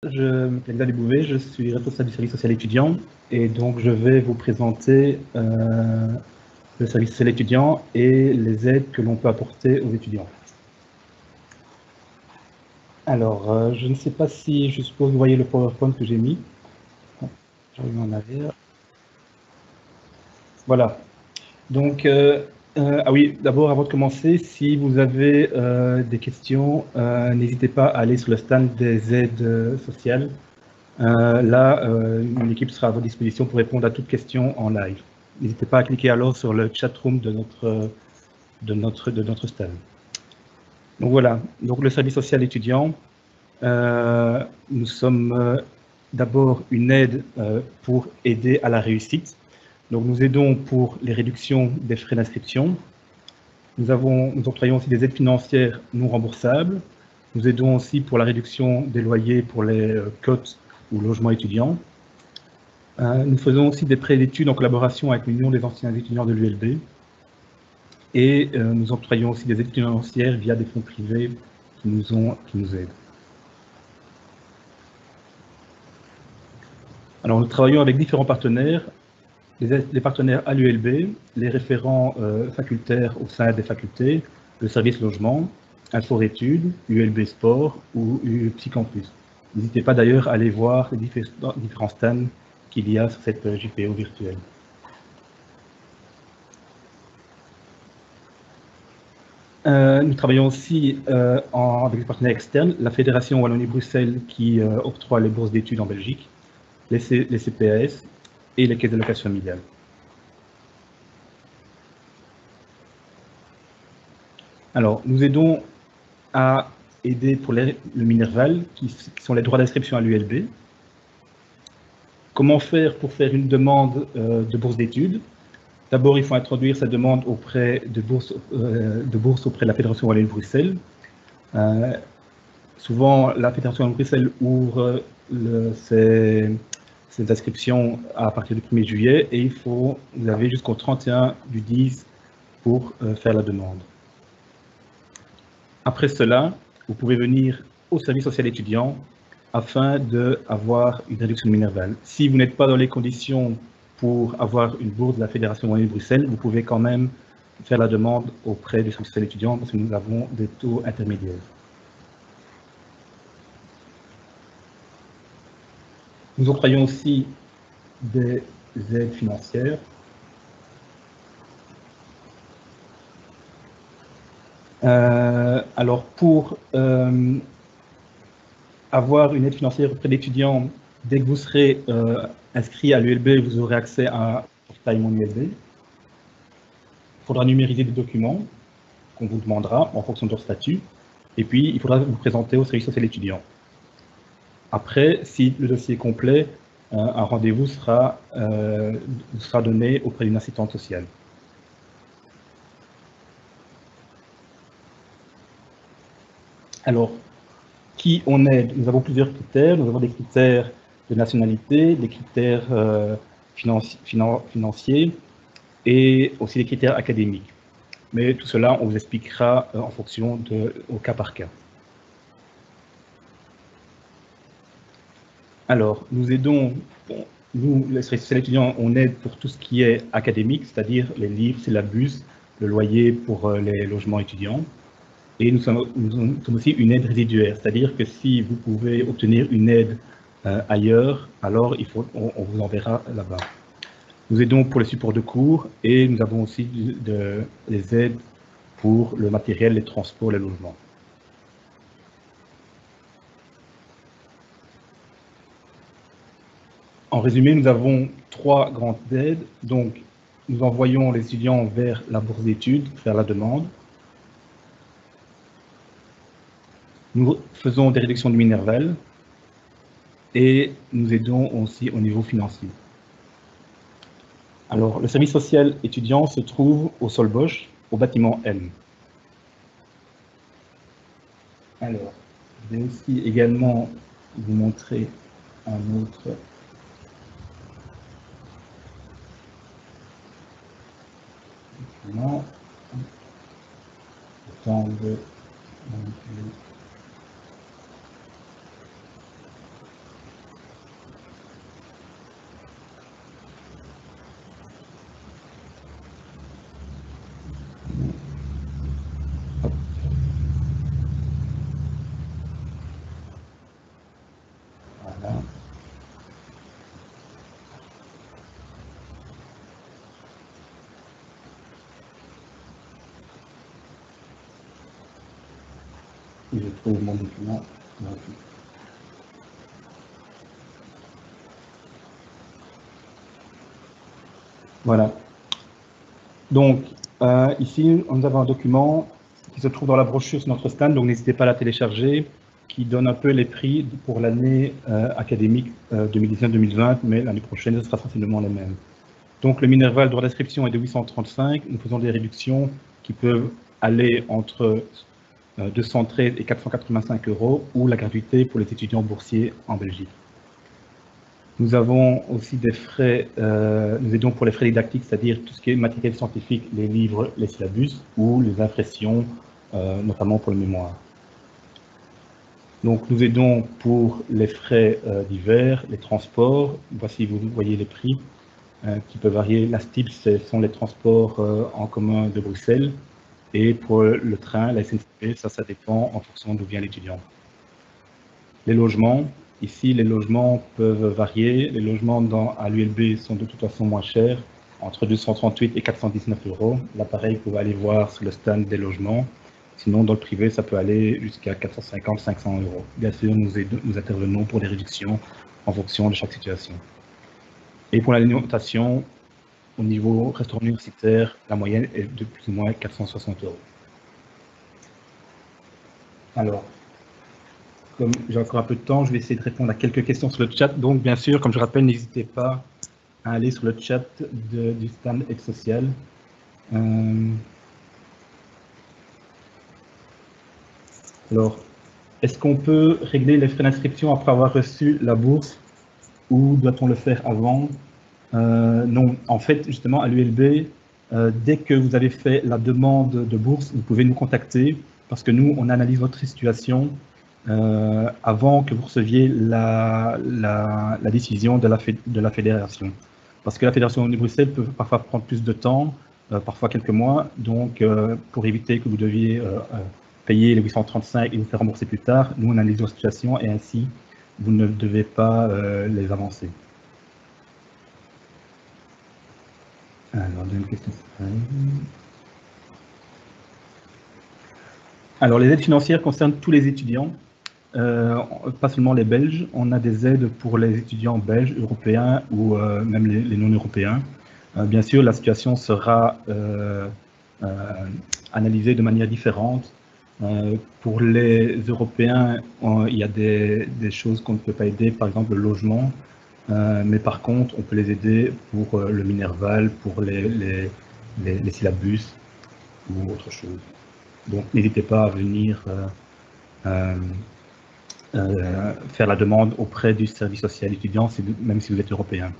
Je m'appelle Xavier Bouvet, je suis responsable du service social étudiant et donc je vais vous présenter le service social étudiant et les aides que l'on peut apporter aux étudiants. Alors, je ne sais pas si, je suppose que vous voyez le PowerPoint que j'ai mis. Je reviens en arrière. Voilà. Donc, ah oui, d'abord, avant de commencer, si vous avez des questions, n'hésitez pas à aller sur le stand des aides sociales. Là, une équipe sera à votre disposition pour répondre à toutes questions en live. N'hésitez pas à cliquer alors sur le chat room de notre stand. Donc voilà, donc le service social étudiant, nous sommes d'abord une aide pour aider à la réussite. Donc nous aidons pour les réductions des frais d'inscription. Nous octroyons aussi des aides financières non remboursables. Nous aidons aussi pour la réduction des loyers pour les cotes ou logements étudiants. Nous faisons aussi des prêts d'études en collaboration avec l'Union des anciens étudiants de l'ULB. Et nous octroyons aussi des aides financières via des fonds privés qui nous aident. Alors, nous travaillons avec différents partenaires, les partenaires à l'ULB, les référents facultaires au sein des facultés, le service logement, Infor Études, ULB Sport ou Psycampus. N'hésitez pas d'ailleurs à aller voir les différents stands qu'il y a sur cette JPO virtuelle. Nous travaillons aussi avec des partenaires externes, la Fédération Wallonie-Bruxelles qui octroie les bourses d'études en Belgique, les CPAS et les caisses d'allocation familiale. Alors, nous aidons à aider pour le Minerval, qui sont les droits d'inscription à l'ULB. Comment faire pour faire une demande de bourse d'études? D'abord, il faut introduire sa demande auprès de bourse auprès de la Fédération Wallonie-Bruxelles. Souvent, la Fédération Wallonie-Bruxelles ouvre ses inscriptions à partir du 1er juillet et vous avez jusqu'au 31 du 10 pour faire la demande. Après cela, vous pouvez venir au service social étudiant afin d'avoir une réduction minervale. Si vous n'êtes pas dans les conditions pour avoir une bourse de la Fédération Wallonie-Bruxelles, vous pouvez quand même faire la demande auprès du service social étudiant parce que nous avons des taux intermédiaires. Nous octroyons aussi des aides financières. Alors, pour avoir une aide financière auprès d'étudiants, dès que vous serez inscrit à l'ULB, vous aurez accès à un portail Mon ULB. Il faudra numériser des documents qu'on vous demandera en fonction de leur statut. Et puis, il faudra vous présenter au service social étudiant. Après, si le dossier est complet, un rendez-vous sera donné auprès d'une assistante sociale. Alors, qui on aide? Nous avons plusieurs critères. Nous avons des critères de nationalité, des critères financiers et aussi des critères académiques. Mais tout cela, on vous expliquera en fonction au cas par cas. Alors, nous aidons, nous, les services sociaux étudiants, on aide pour tout ce qui est académique, c'est-à-dire les livres, syllabus, le loyer pour les logements étudiants. Et nous sommes aussi une aide résiduaire, c'est-à-dire que si vous pouvez obtenir une aide ailleurs, alors on vous enverra là-bas. Nous aidons pour les supports de cours et nous avons aussi des aides pour le matériel, les transports, les logements. En résumé, nous avons 3 grandes aides. Donc, nous envoyons les étudiants vers la bourse d'études, faire la demande. Nous faisons des réductions du Minerval et nous aidons aussi au niveau financier. Alors, le service social étudiant se trouve au Sol Bosch, au bâtiment M. Alors, je vais aussi également vous montrer un autre. document. Le temps de manipuler. si je trouve mon document. Voilà. Donc, ici, nous avons un document qui se trouve dans la brochure sur notre stand, donc n'hésitez pas à la télécharger, qui donne un peu les prix pour l'année académique 2019-2020, mais l'année prochaine, ce sera sensiblement les mêmes. Donc, le Minerval, le droit d'inscription est de 835. Nous faisons des réductions qui peuvent aller entre 213 et 485 €, ou la gratuité pour les étudiants boursiers en Belgique. Nous avons aussi des frais, nous aidons pour les frais didactiques, c'est-à-dire tout ce qui est matériel scientifique, les livres, les syllabus, ou les impressions, notamment pour le mémoire. Donc nous aidons pour les frais divers, les transports. Voici, vous voyez les prix qui peuvent varier. La STIB, ce sont les transports en commun de Bruxelles. Et pour le train, la SNCF, ça dépend en fonction d'où vient l'étudiant. Les logements, ici, les logements peuvent varier. Les logements à l'ULB sont de toute façon moins chers, entre 238 et 419 €. Là, pareil, vous pouvez aller voir sur le stand des logements. Sinon, dans le privé, ça peut aller jusqu'à 450, 500 €. Bien sûr, nous intervenons pour des réductions en fonction de chaque situation. Et pour l'alimentation, au niveau restaurant universitaire, la moyenne est de plus ou moins 460 €. Alors, comme j'ai encore un peu de temps, je vais essayer de répondre à quelques questions sur le chat. Donc, bien sûr, comme je rappelle, n'hésitez pas à aller sur le chat du stand Aide Sociale. Alors, est-ce qu'on peut régler les frais d'inscription après avoir reçu la bourse, ou doit-on le faire avant? Non, en fait, justement, à l'ULB, dès que vous avez fait la demande de bourse, vous pouvez nous contacter, parce que nous, on analyse votre situation avant que vous receviez la décision de la fédération. Parce que la fédération de Bruxelles peut parfois prendre plus de temps, parfois quelques mois. Donc, pour éviter que vous deviez payer les 835 et vous faire rembourser plus tard, nous, on analyse votre situation et ainsi, vous ne devez pas les avancer. Alors, deuxième question. Alors, les aides financières concernent tous les étudiants, pas seulement les Belges. On a des aides pour les étudiants belges, européens ou même les non-européens. Bien sûr, la situation sera analysée de manière différente. Pour les Européens, il y a des choses qu'on ne peut pas aider, par exemple le logement. Mais par contre, on peut les aider pour le Minerval, pour les syllabus ou autre chose. Donc, n'hésitez pas à venir faire la demande auprès du service social étudiant, même si vous êtes européen.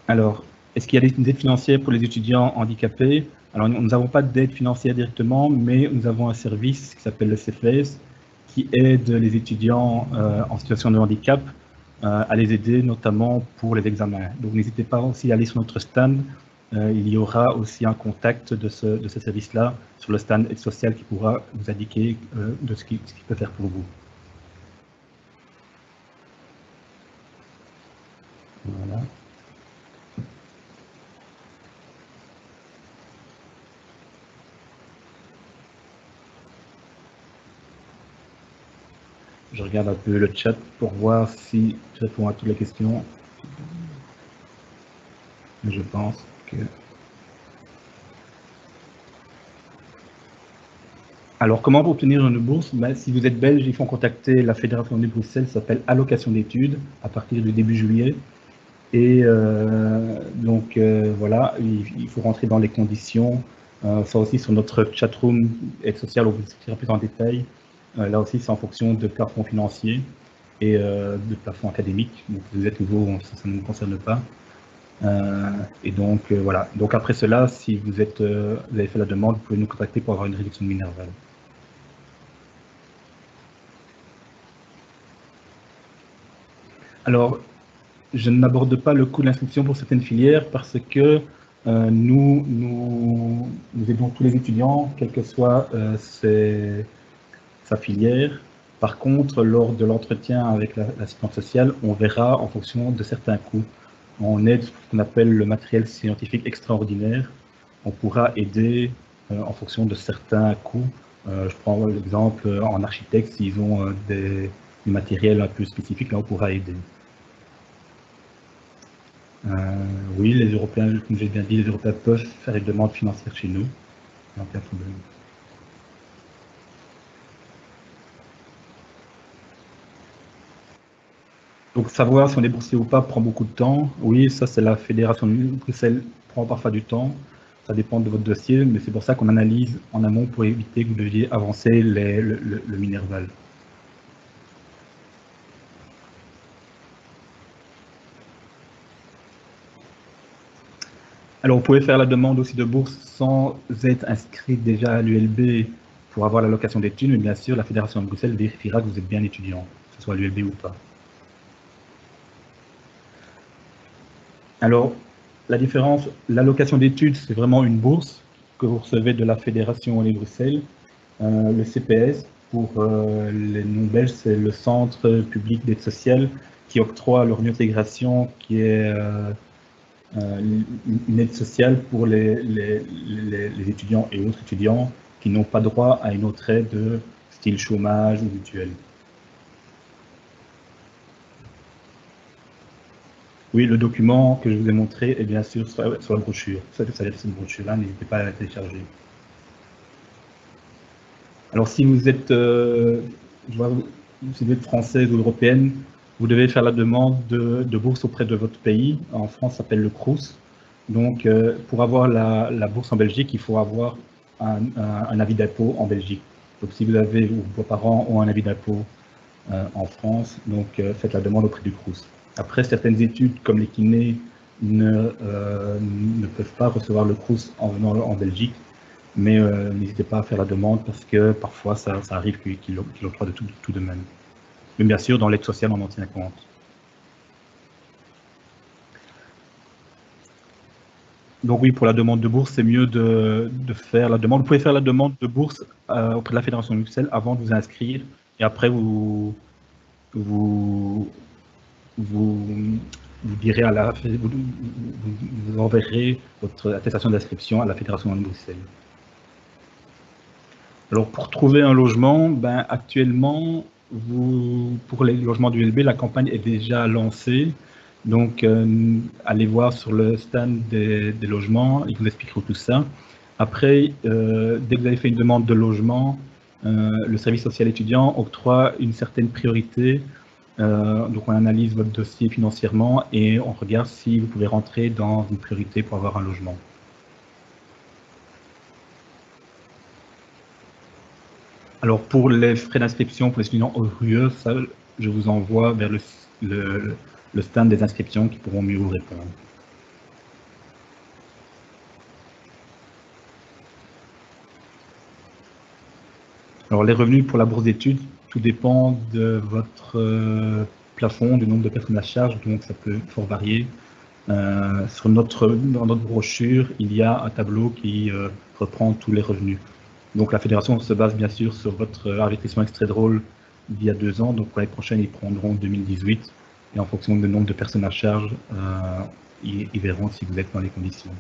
Alors, est-ce qu'il y a des aides financières pour les étudiants handicapés? Alors, nous n'avons pas d'aide financière directement, mais nous avons un service qui s'appelle le CFS, qui aide les étudiants en situation de handicap à les aider, notamment pour les examens. Donc, n'hésitez pas aussi à aller sur notre stand. Il y aura aussi un contact de ce service-là sur le stand Aide Sociale qui pourra vous indiquer de ce qu'il peut faire pour vous. Voilà. Je regarde un peu le chat pour voir si je réponds à toutes les questions. Je pense que... Alors, comment obtenir une bourse? Si vous êtes belge, il faut contacter la Fédération de Bruxelles, ça s'appelle Allocation d'études, à partir du début juillet. Et donc, voilà, il faut rentrer dans les conditions. Ça aussi, sur notre chatroom Aide Sociale, on vous expliquera plus en détail. Là aussi, c'est en fonction de plafond financier et de plafond académique. Donc, vous êtes nouveau, ça ne nous concerne pas. Et donc, voilà. Donc, après cela, si vous avez fait la demande, vous pouvez nous contacter pour avoir une réduction de Minerval. Alors, je n'aborde pas le coût de l'inscription pour certaines filières parce que nous aidons tous les étudiants, quelle que soit sa filière. Par contre, lors de l'entretien avec l'assistante sociale, on verra en fonction de certains coûts. On aide ce qu'on appelle le matériel scientifique extraordinaire. On pourra aider en fonction de certains coûts Je prends l'exemple en architecte, s'ils ont du matériel un peu spécifique, là on pourra aider. Oui, les Européens, comme j'ai bien dit, les Européens peuvent faire des demandes financières chez nous. Aucun problème. Donc savoir si on est boursier ou pas prend beaucoup de temps. Oui, ça c'est la Fédération de Bruxelles prend parfois du temps. Ça dépend de votre dossier, mais c'est pour ça qu'on analyse en amont pour éviter que vous deviez avancer le Minerval. Alors, vous pouvez faire la demande aussi de bourse sans être inscrit déjà à l'ULB pour avoir l'allocation d'études, mais bien sûr, la Fédération de Bruxelles vérifiera que vous êtes bien étudiant, que ce soit à l'ULB ou pas. Alors, la différence, l'allocation d'études, c'est vraiment une bourse que vous recevez de la Fédération de Bruxelles. Le CPS, pour les non-belges, c'est le Centre public d'aide sociale qui octroie leur intégration, qui est une aide sociale pour les étudiants et autres étudiants qui n'ont pas droit à une autre aide style chômage ou mutuelle. Oui, le document que je vous ai montré est bien sûr sur la brochure. Ça cette brochure-là, n'hésitez pas à la télécharger. Alors, si vous êtes, si vous êtes française ou européenne, vous devez faire la demande de bourse auprès de votre pays. En France, ça s'appelle le Crous. Donc, pour avoir la bourse en Belgique, il faut avoir un avis d'impôt en Belgique. Donc, si vous avez, ou vos parents ont un avis d'impôt en France, donc faites la demande auprès du Crous. Après, certaines études, comme les kinés, ne peuvent pas recevoir le Crous en venant en Belgique, mais n'hésitez pas à faire la demande parce que parfois ça arrive qu'ils l'octroient tout de même. Mais bien sûr, dans l'aide sociale, on en tient compte. Donc oui, pour la demande de bourse, c'est mieux de faire la demande. Vous pouvez faire la demande de bourse auprès de la Fédération de Bruxelles avant de vous inscrire, et après vous direz à la, vous enverrez votre attestation d'inscription à la Fédération de Bruxelles. Alors pour trouver un logement, ben, actuellement, pour les logements du LB, la campagne est déjà lancée. Donc allez voir sur le stand des logements, ils vous expliqueront tout ça. Après, dès que vous avez fait une demande de logement, le service social étudiant octroie une certaine priorité. Donc on analyse votre dossier financièrement et on regarde si vous pouvez rentrer dans une priorité pour avoir un logement. Alors pour les frais d'inscription pour les étudiants au RUE, ça, je vous envoie vers le stand des inscriptions qui pourront mieux vous répondre. Alors les revenus pour la bourse d'études, tout dépend de votre plafond, du nombre de personnes à charge, donc ça peut fort varier. Dans notre brochure, il y a un tableau qui reprend tous les revenus. Donc la fédération se base bien sûr sur votre enregistrement extrait de rôle d'il y a 2 ans. Donc pour l'année prochaine, ils prendront 2018. Et en fonction du nombre de personnes à charge, ils verront si vous êtes dans les conditions.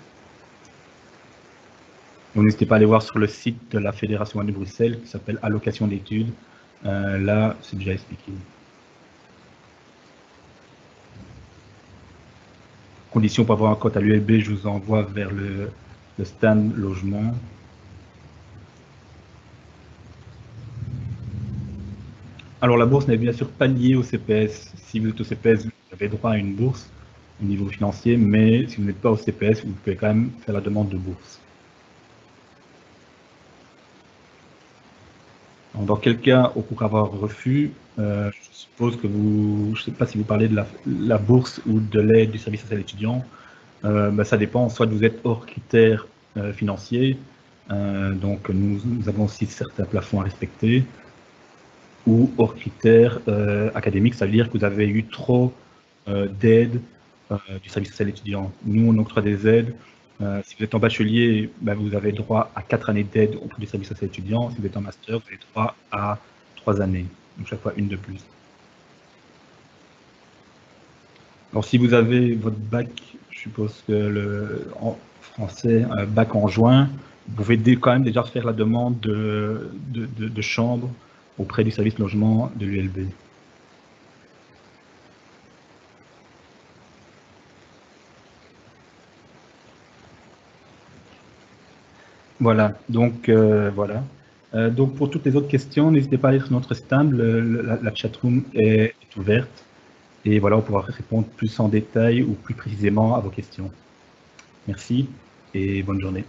Donc n'hésitez pas à aller voir sur le site de la Fédération de Bruxelles qui s'appelle Allocation d'études. Là, c'est déjà expliqué. Conditions pour avoir un compte à l'ULB, je vous envoie vers le stand logement. Alors la bourse n'est bien sûr pas liée au CPS. Si vous êtes au CPS, vous avez droit à une bourse au niveau financier, mais si vous n'êtes pas au CPS, vous pouvez quand même faire la demande de bourse. Alors, dans quel cas, pour avoir refus, je suppose que vous, je ne sais pas si vous parlez de la bourse ou de l'aide du service social étudiant, ça dépend, soit vous êtes hors critères financiers, donc nous avons aussi certains plafonds à respecter, ou hors critères académiques, ça veut dire que vous avez eu trop d'aide du service social étudiant. Nous, on octroie des aides. Si vous êtes en bachelier, vous avez droit à 4 années d'aide auprès du service social étudiant. Si vous êtes en master, vous avez droit à 3 années, donc chaque fois une de plus. Alors si vous avez votre bac, je suppose que en français, bac en juin, vous pouvez quand même déjà faire la demande de chambre auprès du service logement de l'ULB. Voilà, donc voilà. Donc pour toutes les autres questions, n'hésitez pas à aller sur notre stand, la chatroom est ouverte. Et voilà, on pourra répondre plus en détail ou plus précisément à vos questions. Merci et bonne journée.